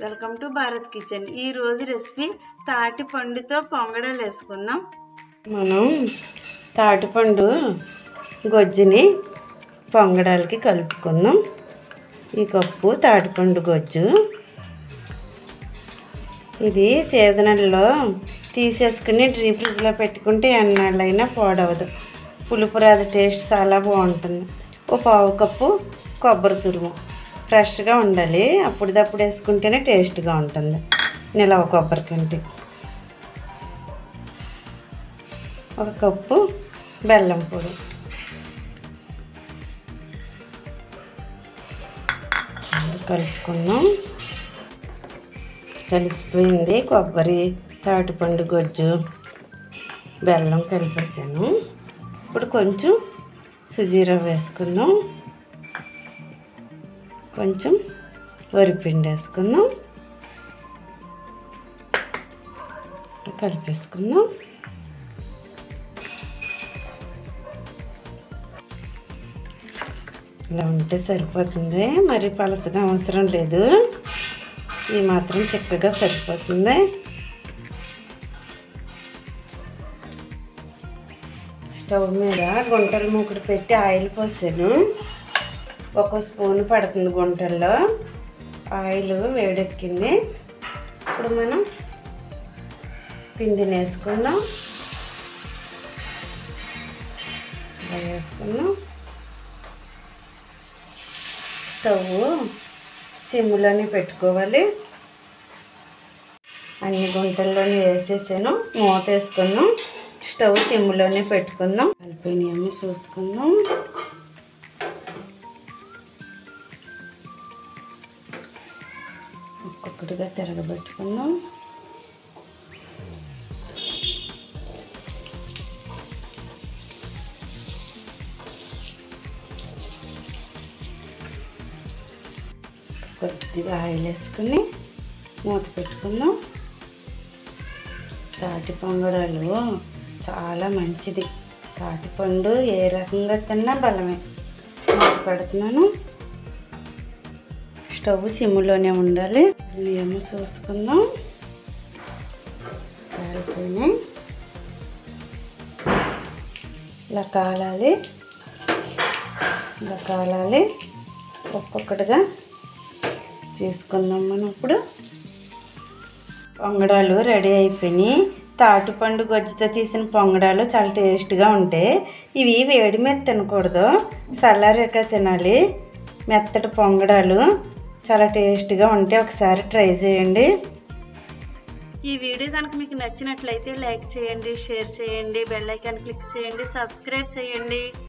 Welcome to Bharat kitchen. ఈ రోజు recipe తాటిపండుతో పొంగడాలు వేసుకుందాం. మనం తాటిపండు గొజ్జుని పొంగడాలకి కలుపుకుందాం. ఈ కప్పు తాటిపండు గొజ్జు. ఇది సీజనల్లో తీసేసుకుని డీప్ ఫ్రిడ్జ్లో పెట్టుకుంటే ఎన్నాళ్ళైనా పాడవదు. పులుపు రాదు, టేస్ట్ చాలా బాగుంటుంది. ఓ పావు కప్పు కొబ్బరి తురుము ఫ్రెష్గా ఉండాలి, అప్పుడప్పుడు వేసుకుంటేనే టేస్ట్గా ఉంటుంది నిలవ కొబ్బరి కంటే. ఒక కప్పు బెల్లం పొడి, కలుపుకున్నాం. కలిసిపోయింది. కొబ్బరి, తాటిపండు గొజ్జు, బెల్లం కలిపేసాను. ఇప్పుడు కొంచెం సుజీరవ్వ వేసుకుందాం, కొంచెం వరిపిండి వేసుకుందాం, కలిపేసుకుందాం. ఇలా ఉంటే సరిపోతుంది, మరి పలసగా అవసరం లేదు. ఈ మాత్రం చక్కగా సరిపోతుంది. స్టవ్ మీద గుంటల మూకుడు పెట్టి ఆయిల్ పోసాను. ఒక స్పూన్ పడుతుంది గుంటల్లో. ఆయిల్ వేడెక్కింది. ఇప్పుడు మనం పిండిని వేసుకుందాం. ఇలా వేసుకుందాం. స్టవ్ సిమ్లోనే పెట్టుకోవాలి. అన్ని గుంటల్లోనే వేసేసాను. మూత వేసుకుందాం. స్టవ్ సిమ్లోనే పెట్టుకుందాం. కలిపినేమో చూసుకుందాం. ఒక్కొక్కటిగా తిరగబెట్టుకుందాం. కొద్దిగా ఆయిల్ వేసుకుని మూత పెట్టుకుందాం. తాటి పొంగడాలు చాలా మంచిది. తాటిపండు ఏ రకంగా తిన్నా బలమే. మూత పెడుతున్నాను. స్టవ్ సిమ్లోనే ఉండాలి. ఏమో చూసుకుందాం. కాలిపోయినాయి. ఇలా కాలాలి, ఇలా కాలాలి. ఒక్కొక్కటిగా తీసుకుందాం. మనం ఇప్పుడు పొంగడాలు రెడీ అయిపోయినాయి. తాటిపండు గొజ్జుతో తీసిన పొంగడాలు చాలా టేస్ట్గా ఉంటాయి. ఇవి వేడి మీద తినకూడదు, చల్లారాక తినాలి. మెత్తటి పొంగడాలు చాలా టేస్ట్గా ఉంటాయి. ఒకసారి ట్రై చేయండి. ఈ వీడియో కనుక మీకు నచ్చినట్లయితే లైక్ చేయండి, షేర్ చేయండి, బెల్ ఐకాన్ క్లిక్ చేయండి, సబ్స్క్రైబ్ చేయండి.